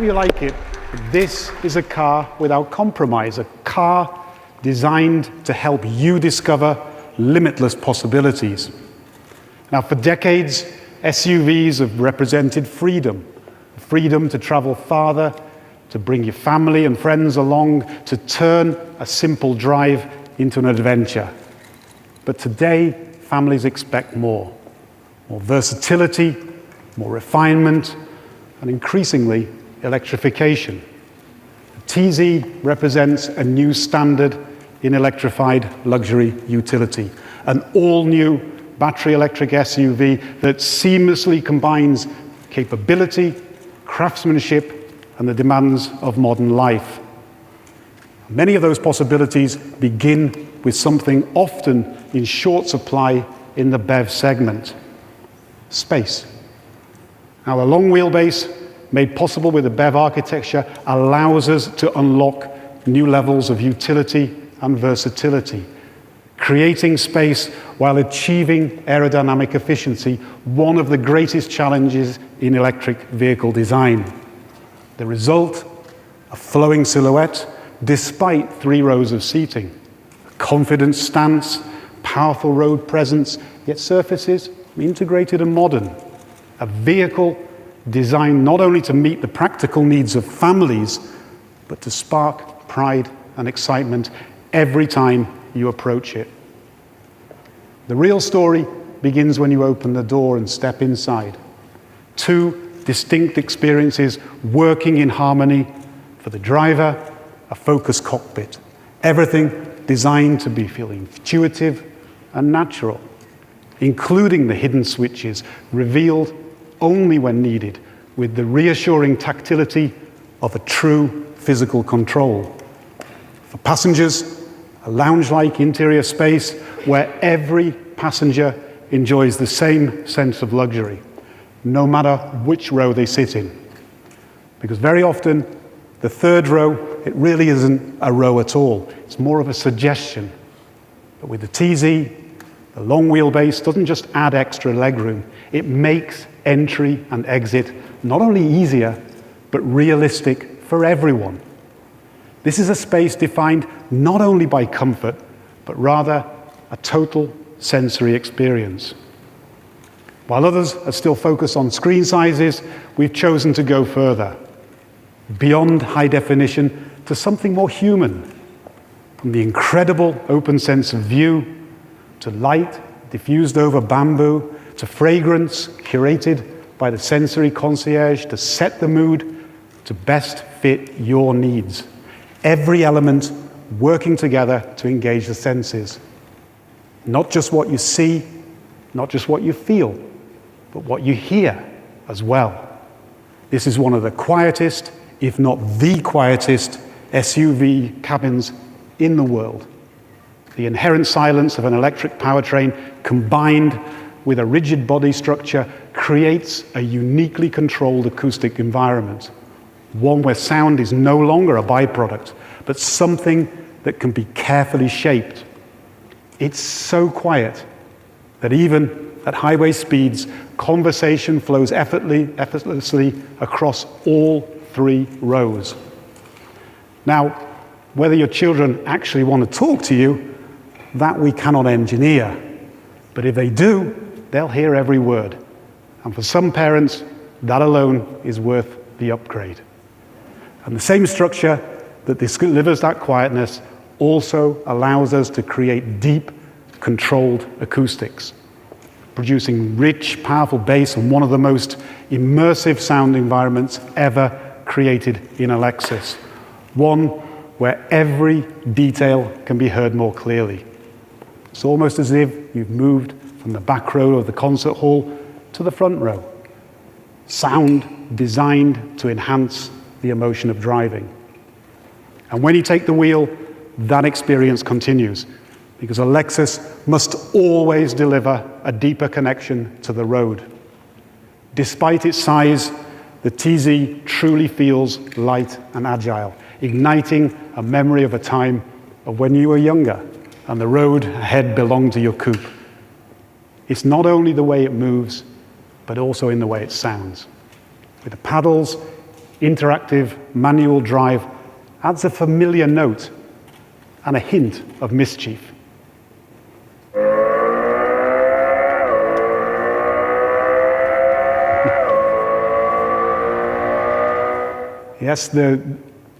you like it, this is a car without compromise, a car designed to help you discover limitless possibilities. Now, for decades, SUVs have represented freedom. Freedom to travel farther, to bring your family and friends along, to turn a simple drive into an adventure. But today, families expect more. More versatility, more refinement, and increasingly, electrification. The TZ represents a new standard in electrified luxury utility, an all-new battery electric SUV that seamlessly combines capability, craftsmanship, and the demands of modern life. Many of those possibilities begin with something often in short supply in the BEV segment: space. Now, the long wheelbase, made possible with the BEV architecture, allows us to unlock new levels of utility and versatility, creating space while achieving aerodynamic efficiency, one of the greatest challenges in electric vehicle design. The result, a flowing silhouette despite 3 rows of seating, a confident stance, powerful road presence, yet surfaces integrated and modern. A vehicle designed not only to meet the practical needs of families, but to spark pride and excitement every time you approach it. The real story begins when you open the door and step inside. 2 distinct experiences working in harmony: for the driver, a focused cockpit. Everything designed to be feel intuitive and natural, including the hidden switches revealed only when needed, with the reassuring tactility of a true physical control. For passengers, a lounge-like interior space where every passenger enjoys the same sense of luxury, no matter which row they sit in. Because very often, the third row, it really isn't a row at all. It's more of a suggestion. But with the TZ, the long wheelbase doesn't just add extra legroom, it makes entry and exit not only easier, but realistic for everyone. This is a space defined not only by comfort, but rather a total sensory experience. While others are still focused on screen sizes, we've chosen to go further, beyond high definition to something more human. From the incredible open sense of view, to light diffused over bamboo, to fragrance curated by the sensory concierge to set the mood to best fit your needs. Every element working together to engage the senses. Not just what you see, not just what you feel, but what you hear as well. This is one of the quietest, if not the quietest, SUV cabins in the world. The inherent silence of an electric powertrain combined with a rigid body structure creates a uniquely controlled acoustic environment. One where sound is no longer a byproduct, but something that can be carefully shaped. It's so quiet that even at highway speeds, conversation flows effortlessly across all 3 rows. Now, whether your children actually want to talk to you, that we cannot engineer. But if they do, they'll hear every word. And for some parents, that alone is worth the upgrade. And the same structure that delivers that quietness also allows us to create deep, controlled acoustics, producing rich, powerful bass and one of the most immersive sound environments ever created in a Lexus. One where every detail can be heard more clearly. It's almost as if you've moved from the back row of the concert hall to the front row. Sound designed to enhance the emotion of driving. And when you take the wheel, that experience continues, because a Lexus must always deliver a deeper connection to the road. Despite its size, the TZ truly feels light and agile, igniting a memory of a time of when you were younger and the road ahead belonged to your coupe. It's not only the way it moves, but also in the way it sounds. With the paddles interactive manual drive adds a familiar note and a hint of mischief. Yes, the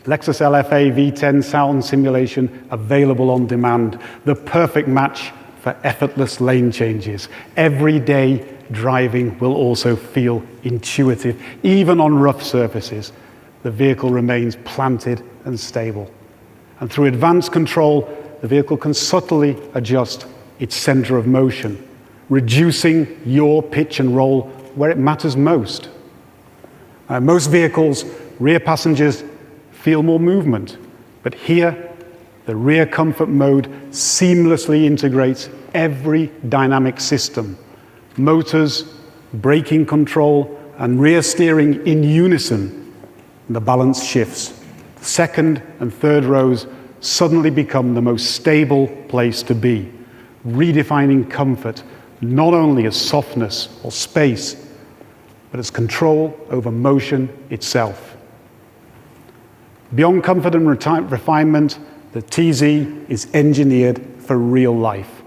Lexus LFA V10 sound simulation available on demand, the perfect match for effortless lane changes. Everyday driving will also feel intuitive. Even on rough surfaces, the vehicle remains planted and stable. And through advanced control, the vehicle can subtly adjust its center of motion, reducing your pitch and roll where it matters most. Most vehicles, rear passengers feel more movement, but here, the rear comfort mode seamlessly integrates every dynamic system. Motors, braking control, and rear steering in unison. The balance shifts. The second and third rows suddenly become the most stable place to be, redefining comfort not only as softness or space, but as control over motion itself. Beyond comfort and refinement, the TZ is engineered for real life.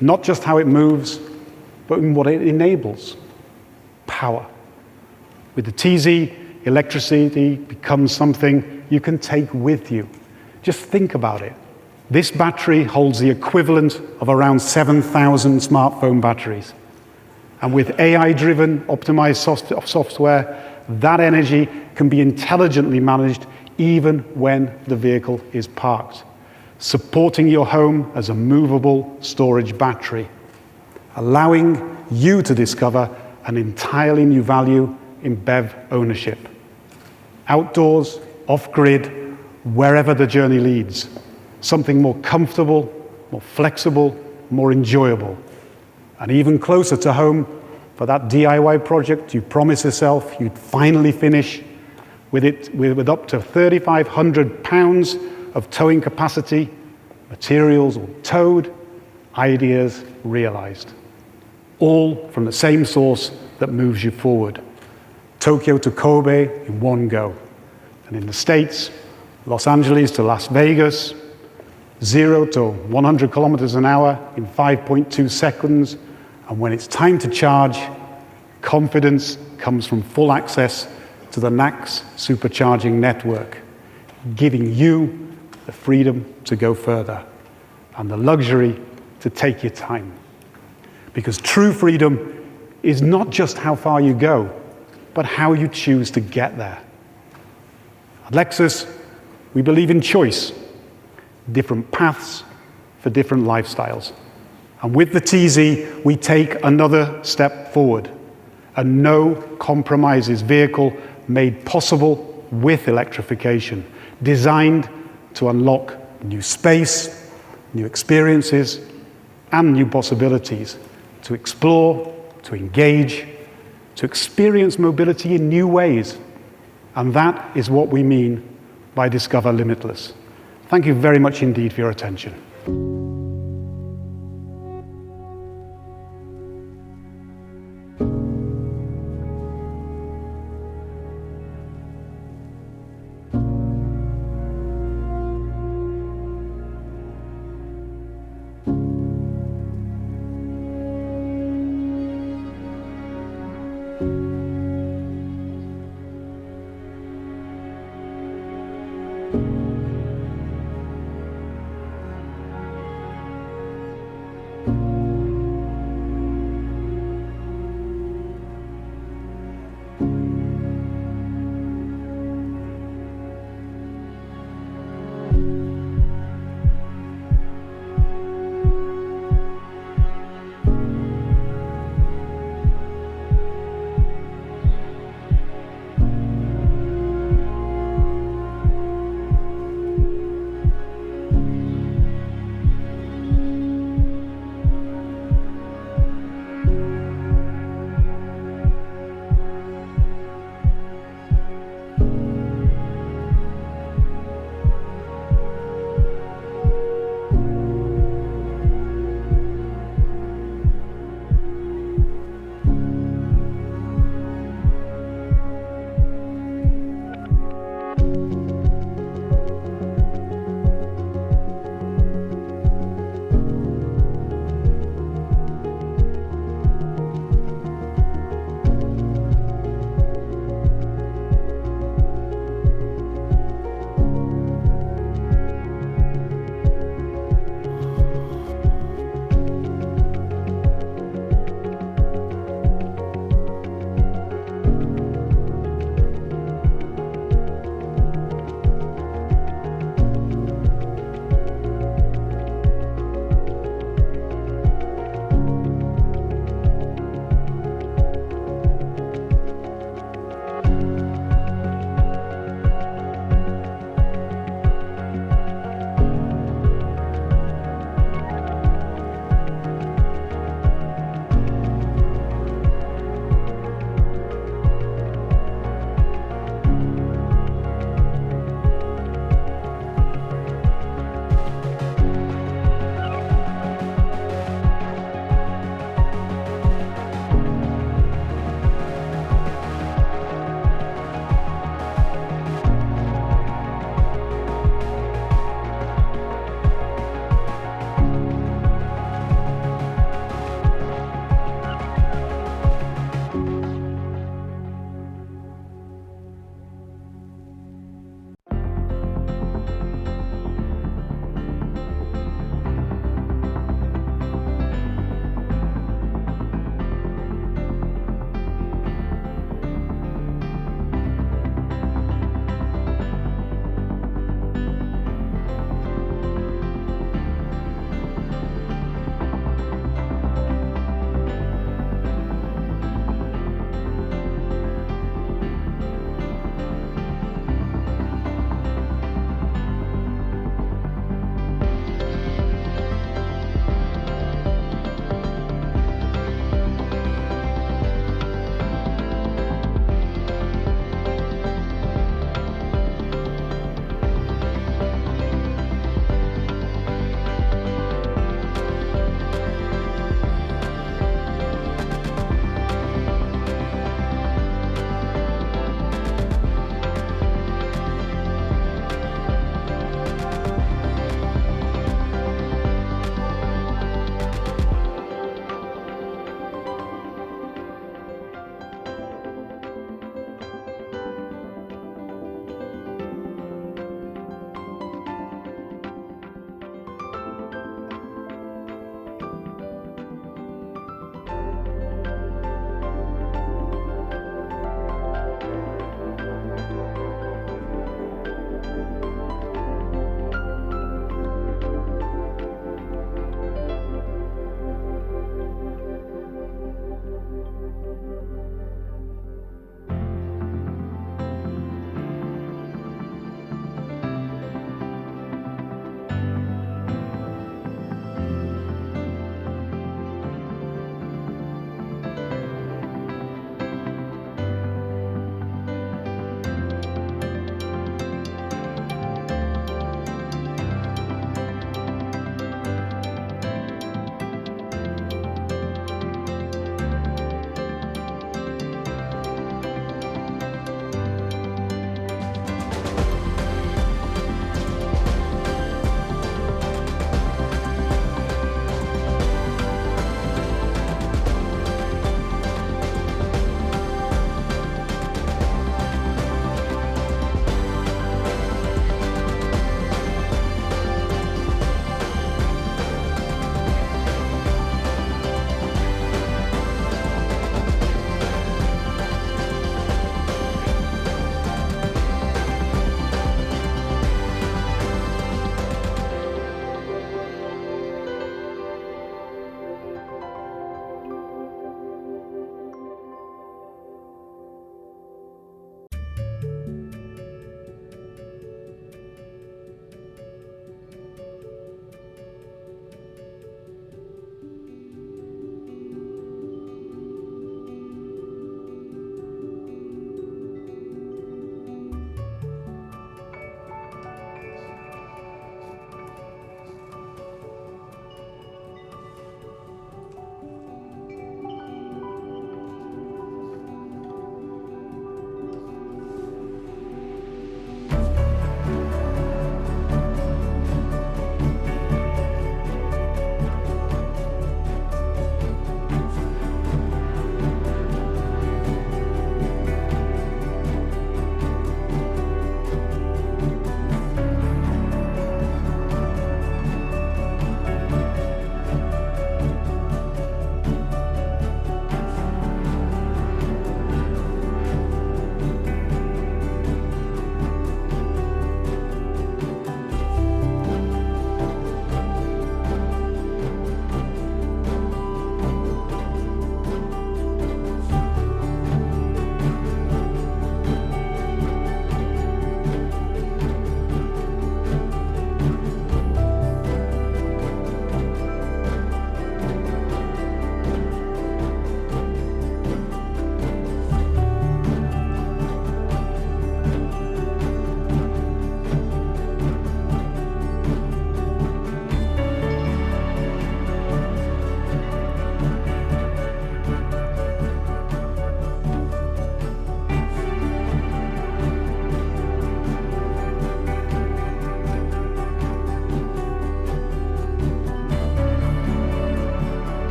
Not just how it moves, but in what it enables. Power. With the TZ, electricity becomes something you can take with you. Just think about it. This battery holds the equivalent of around 7,000 smartphone batteries. And with AI-driven, optimized software, that energy can be intelligently managed even when the vehicle is parked, supporting your home as a movable storage battery, allowing you to discover an entirely new value in BEV ownership. Outdoors, off-grid, wherever the journey leads, something more comfortable, more flexible, more enjoyable, and even closer to home for that DIY project you promised yourself you'd finally finish with up to 3,500 pounds of towing capacity, materials all towed, ideas realized. All from the same source that moves you forward. Tokyo to Kobe in one go. And in the States, Los Angeles to Las Vegas, 0 to 100 kilometers an hour in 5.2 seconds. And when it's time to charge, confidence comes from full access to the NACS supercharging network, giving you the freedom to go further and the luxury to take your time. Because true freedom is not just how far you go, but how you choose to get there. At Lexus, we believe in choice, different paths for different lifestyles. And with the TZ, we take another step forward, a no compromises vehicle made possible with electrification, designed to unlock new space, new experiences, and new possibilities, to explore, to engage, to experience mobility in new ways. And that is what we mean by Discover Limitless. Thank you very much indeed for your attention.